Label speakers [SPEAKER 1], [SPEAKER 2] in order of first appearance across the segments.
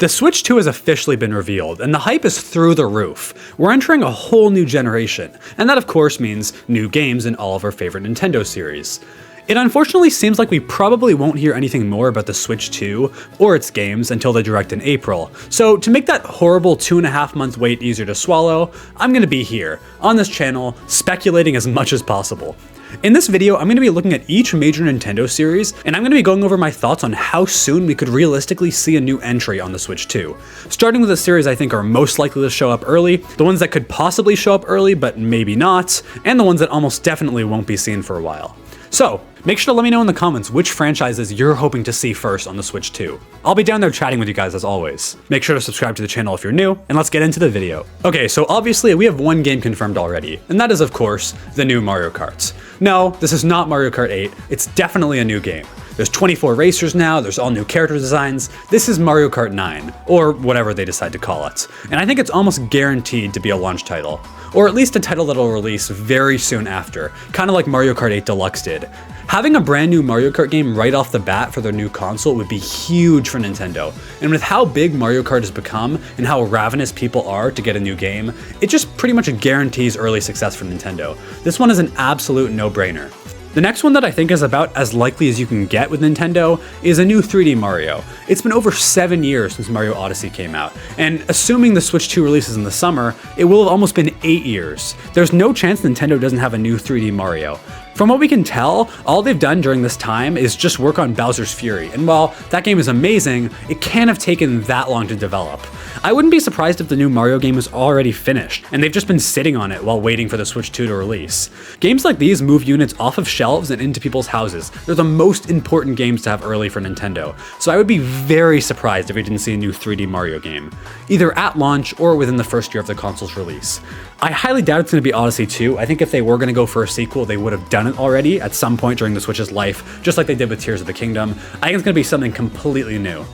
[SPEAKER 1] The Switch 2 has officially been revealed, and the hype is through the roof. We're entering a whole new generation, and that of course means new games in all of our favorite Nintendo series. It unfortunately seems like we probably won't hear anything more about the Switch 2 or its games until they direct in April, so to make that horrible 2.5-month wait easier to swallow, I'm going to be here, on this channel, speculating as much as possible. In this video, I'm going to be looking at each major Nintendo series, and I'm going to be going over my thoughts on how soon we could realistically see a new entry on the Switch 2. Starting with the series I think are most likely to show up early, the ones that could possibly show up early but maybe not, and the ones that almost definitely won't be seen for a while. So, make sure to let me know in the comments which franchises you're hoping to see first on the Switch 2. I'll be down there chatting with you guys as always. Make sure to subscribe to the channel if you're new, and let's get into the video. Okay, so obviously we have one game confirmed already, and that is of course, the new Mario Kart. No, this is not Mario Kart 8, it's definitely a new game. There's 24 racers now, there's all new character designs. This is Mario Kart 9, or whatever they decide to call it. And I think it's almost guaranteed to be a launch title. Or at least a title that'll release very soon after, kind of like Mario Kart 8 Deluxe did. Having a brand new Mario Kart game right off the bat for their new console would be huge for Nintendo. And with how big Mario Kart has become and how ravenous people are to get a new game, it just pretty much guarantees early success for Nintendo. This one is an absolute no-brainer. The next one that I think is about as likely as you can get with Nintendo is a new 3D Mario. It's been over 7 years since Mario Odyssey came out, and assuming the Switch 2 releases in the summer, it will have almost been 8 years. There's no chance Nintendo doesn't have a new 3D Mario. From what we can tell, all they've done during this time is just work on Bowser's Fury, and while that game is amazing, it can't have taken that long to develop. I wouldn't be surprised if the new Mario game is already finished, and they've just been sitting on it while waiting for the Switch 2 to release. Games like these move units off of shelves and into people's houses. They're the most important games to have early for Nintendo, so I would be very surprised if we didn't see a new 3D Mario game, either at launch or within the first year of the console's release. I highly doubt it's going to be Odyssey 2. I think if they were going to go for a sequel, they would have done it already at some point during the Switch's life, just like they did with Tears of the Kingdom. I think it's going to be something completely new.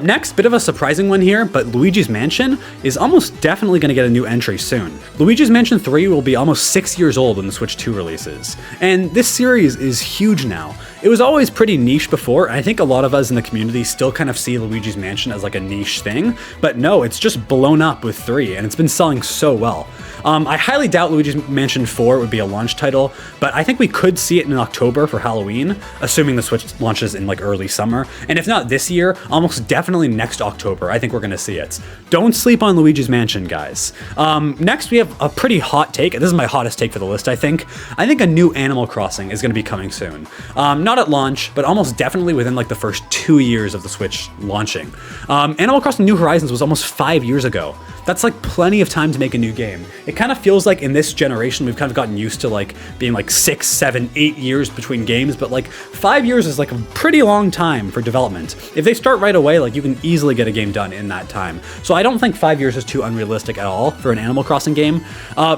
[SPEAKER 1] Next, bit of a surprising one here, but Luigi's Mansion is almost definitely going to get a new entry soon. Luigi's Mansion 3 will be almost 6 years old when the Switch 2 releases, and this series is huge now. It was always pretty niche before, and I think a lot of us in the community still kind of see Luigi's Mansion as like a niche thing, but no, it's just blown up with 3, and it's been selling so well. I highly doubt Luigi's Mansion 4 would be a launch title, but I think we could see it in October for Halloween, assuming the Switch launches in like early summer, and if not this year, almost definitely next October, I think we're gonna see it. Don't sleep on Luigi's Mansion, guys. Next we have a pretty hot take. This is my hottest take for the list, I think. I think a new Animal Crossing is gonna be coming soon. Not at launch, but almost definitely within like the first 2 years of the Switch launching. Animal Crossing New Horizons was almost 5 years ago. That's like plenty of time to make a new game. It kind of feels like in this generation, we've kind of gotten used to like being like 6, 7, 8 years between games, but like 5 years is like a pretty long time for development. If they start right away, like you can easily get a game done in that time. So I don't think 5 years is too unrealistic at all for an Animal Crossing game.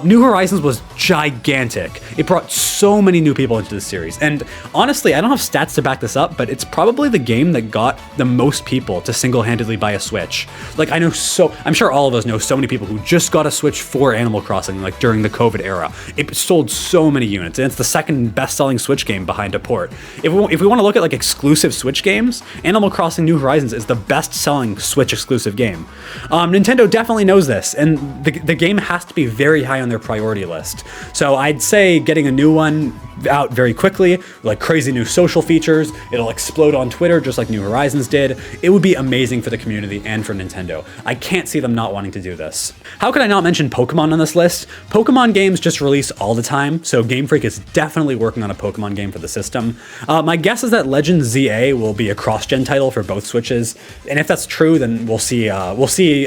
[SPEAKER 1] New Horizons was gigantic. It brought so many new people into the series. And honestly, I don't have stats to back this up, but it's probably the game that got the most people to single-handedly buy a Switch. Like I'm sure all of us know so many people who just got a Switch for Animal Crossing like during the COVID era. It sold so many units, and it's the second best-selling Switch game behind a port. If we want to look at like exclusive Switch games, Animal Crossing New Horizons is the best-selling Switch exclusive game. Nintendo definitely knows this, and the game has to be very high on their priority list. So I'd say getting a new one out very quickly, like crazy new social features, it'll explode on Twitter just like New Horizons did. It would be amazing for the community and for Nintendo. I can't see them not wanting to do this. How could I not mention Pokemon on this list? Pokemon games just release all the time, so Game Freak is definitely working on a Pokemon game for the system. My guess is that Legends ZA will be a cross-gen title for both Switches, and if that's true, then we'll see a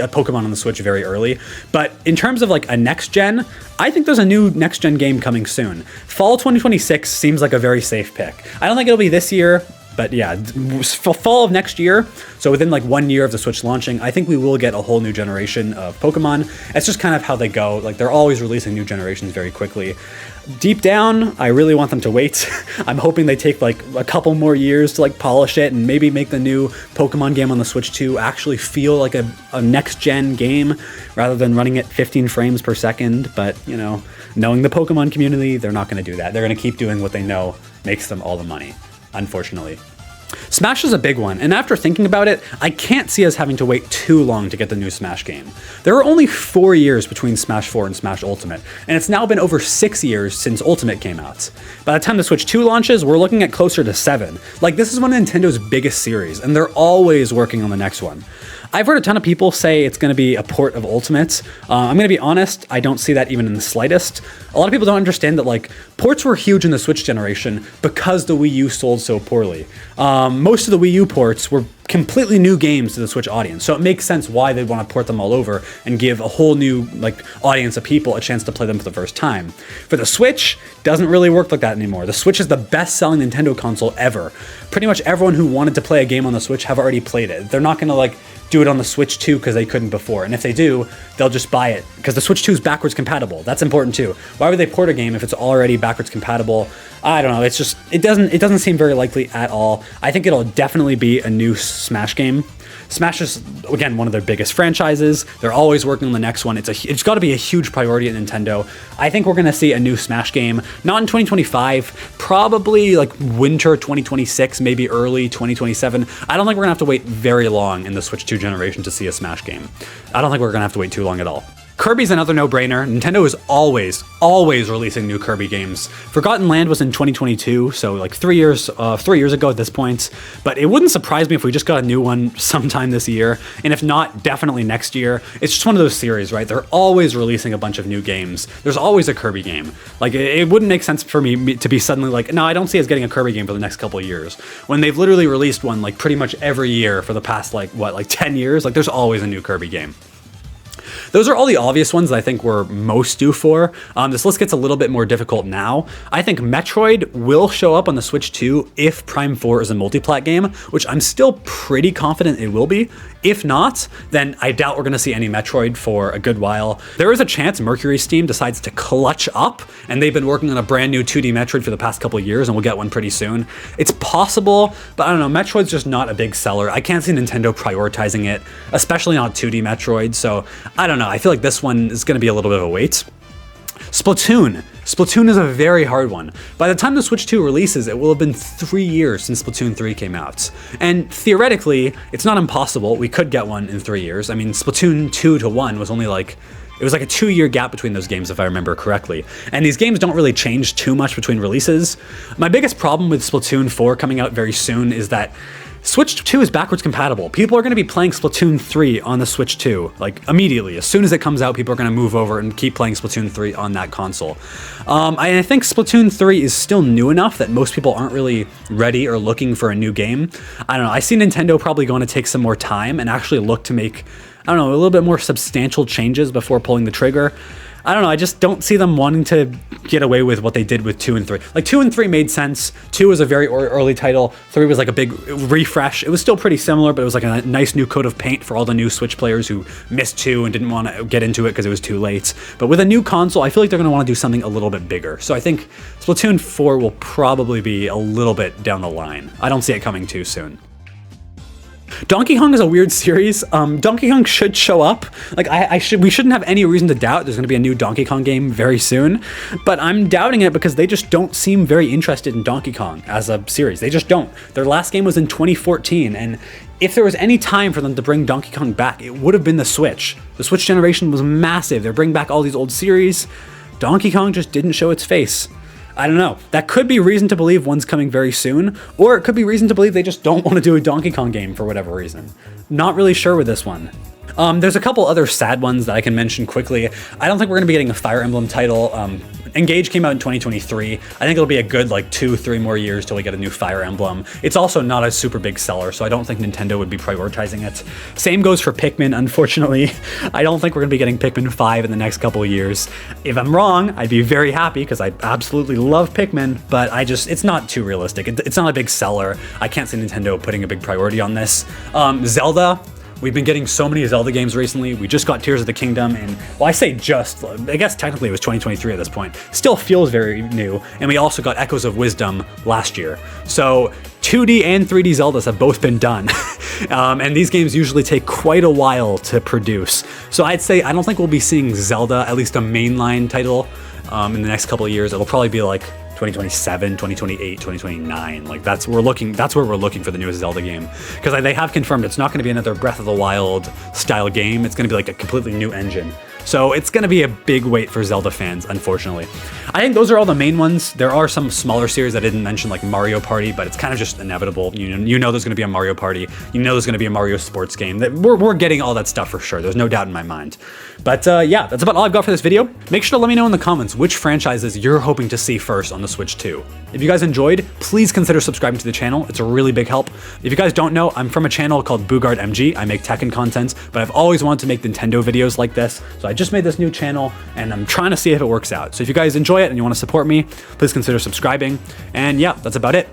[SPEAKER 1] Pokemon on the Switch very early. But in terms of like a next-gen, I think there's a new next-gen game coming soon. Fall 2026 seems like a very safe pick. I don't think it'll be this year, but yeah, fall of next year, so within like 1 year of the Switch launching, I think we will get a whole new generation of Pokemon. It's just kind of how they go. Like they're always releasing new generations very quickly. Deep down, I really want them to wait. I'm hoping they take like a couple more years to like polish it and maybe make the new Pokemon game on the Switch 2 actually feel like a next-gen game rather than running at 15 frames per second. But, you know, knowing the Pokemon community, they're not going to do that. They're going to keep doing what they know makes them all the money, unfortunately. Smash is a big one, and after thinking about it, I can't see us having to wait too long to get the new Smash game. There are only 4 years between Smash 4 and Smash Ultimate, and it's now been over 6 years since Ultimate came out. By the time the Switch 2 launches, we're looking at closer to 7. Like, this is one of Nintendo's biggest series, and they're always working on the next one. I've heard a ton of people say it's going to be a port of Ultimate. I'm going to be honest, I don't see that even in the slightest. A lot of people don't understand that, like, ports were huge in the Switch generation because the Wii U sold so poorly. Most of the Wii U ports were completely new games to the Switch audience, so it makes sense why they'd want to port them all over and give a whole new, like, audience of people a chance to play them for the first time. For the Switch, doesn't really work like that anymore. The Switch is the best-selling Nintendo console ever. Pretty much everyone who wanted to play a game on the Switch have already played it. They're not going to, like, do it on the Switch 2 because they couldn't before, and if they do, they'll just buy it because the Switch 2 is backwards compatible. That's important too. Why would they port a game if it's already backwards compatible? I don't know. It's just it doesn't seem very likely at all. I think it'll definitely be a new Smash game. Smash is, again, one of their biggest franchises. They're always working on the next one. It's got to be a huge priority at Nintendo. I think we're going to see a new Smash game, not in 2025, probably like winter 2026, maybe early 2027. I don't think we're going to have to wait very long in the Switch 2 generation to see a Smash game. I don't think we're going to have to wait too long at all. Kirby's another no-brainer. Nintendo is always releasing new Kirby games. Forgotten Land was in 2022, so like 3 years ago at this point. But it wouldn't surprise me if we just got a new one sometime this year, and if not, definitely next year. It's just one of those series, right? They're always releasing a bunch of new games. There's always a Kirby game. Like, it wouldn't make sense for me to be suddenly like, no, I don't see us getting a Kirby game for the next couple of years, when they've literally released one like pretty much every year for the past like 10 years. Like, there's always a new Kirby game. Those are all the obvious ones that I think we're most due for. This list gets a little bit more difficult now. I think Metroid will show up on the Switch 2 if Prime 4 is a multi-plat game, which I'm still pretty confident it will be. If not, then I doubt we're going to see any Metroid for a good while. There is a chance Mercury Steam decides to clutch up, and they've been working on a brand new 2D Metroid for the past couple of years, and we'll get one pretty soon. It's possible, but I don't know, Metroid's just not a big seller. I can't see Nintendo prioritizing it, especially not 2D Metroid, so I don't know. I feel like this one is going to be a little bit of a wait. Splatoon. Splatoon is a very hard one. By the time the Switch 2 releases, it will have been 3 years since Splatoon 3 came out. And theoretically, it's not impossible. We could get one in 3 years. I mean, Splatoon 2 to 1 was only like, it was like a 2-year gap between those games, if I remember correctly. And these games don't really change too much between releases. My biggest problem with Splatoon 4 coming out very soon is that Switch 2 is backwards compatible. People are going to be playing Splatoon 3 on the Switch 2, like immediately. As soon as it comes out, people are going to move over and keep playing Splatoon 3 on that console. I think Splatoon 3 is still new enough that most people aren't really ready or looking for a new game. I don't know. I see Nintendo probably going to take some more time and actually look to make, I don't know, a little bit more substantial changes before pulling the trigger. I don't know, I just don't see them wanting to get away with what they did with 2 and 3. Like, 2 and 3 made sense. 2 was a very early title. 3 was like a big refresh. It was still pretty similar, but it was like a nice new coat of paint for all the new Switch players who missed 2 and didn't want to get into it because it was too late. But with a new console, I feel like they're going to want to do something a little bit bigger. So I think Splatoon 4 will probably be a little bit down the line. I don't see it coming too soon. Donkey Kong is a weird series. Donkey Kong should show up. Like, we shouldn't have any reason to doubt there's going to be a new Donkey Kong game very soon, but I'm doubting it because they just don't seem very interested in Donkey Kong as a series. They just don't. Their last game was in 2014, and if there was any time for them to bring Donkey Kong back, it would have been the Switch. The Switch generation was massive. They're bringing back all these old series. Donkey Kong just didn't show its face. I don't know. That could be reason to believe one's coming very soon, or it could be reason to believe they just don't want to do a Donkey Kong game for whatever reason. Not really sure with this one. There's a couple other sad ones that I can mention quickly. I don't think we're going to be getting a Fire Emblem title. Engage came out in 2023. I think it'll be a good like 2-3 more years till we get a new Fire Emblem. It's also not a super big seller, so I don't think Nintendo would be prioritizing it. Same goes for Pikmin, unfortunately. I don't think we're going to be getting Pikmin 5 in the next couple of years. If I'm wrong, I'd be very happy because I absolutely love Pikmin, but it's not too realistic. It's not a big seller. I can't see Nintendo putting a big priority on this. Zelda. We've been getting so many Zelda games recently. We just got Tears of the Kingdom, and, well, I say just, I guess technically it was 2023 at this point. Still feels very new, and we also got Echoes of Wisdom last year. So 2D and 3D Zeldas have both been done, and these games usually take quite a while to produce. So I'd say I don't think we'll be seeing Zelda, at least a mainline title, in the next couple of years. It'll probably be like 2027, 2028, 2029. Like that's where we're looking for the newest Zelda game, because they have confirmed it's not going to be another Breath of the Wild style game. It's going to be like a completely new engine. So it's going to be a big wait for Zelda fans, unfortunately. I think those are all the main ones. There are some smaller series I didn't mention, like Mario Party, but it's kind of just inevitable. You know there's going to be a Mario Party. You know there's going to be a Mario sports game. We're getting all that stuff for sure. There's no doubt in my mind. But yeah, that's about all I've got for this video. Make sure to let me know in the comments which franchises you're hoping to see first on the Switch 2. If you guys enjoyed, please consider subscribing to the channel. It's a really big help. If you guys don't know, I'm from a channel called Boogard MG. I make Tekken content, but I've always wanted to make Nintendo videos like this. So I just made this new channel and I'm trying to see if it works out. So if you guys enjoy it and you want to support me, please consider subscribing. And yeah, that's about it.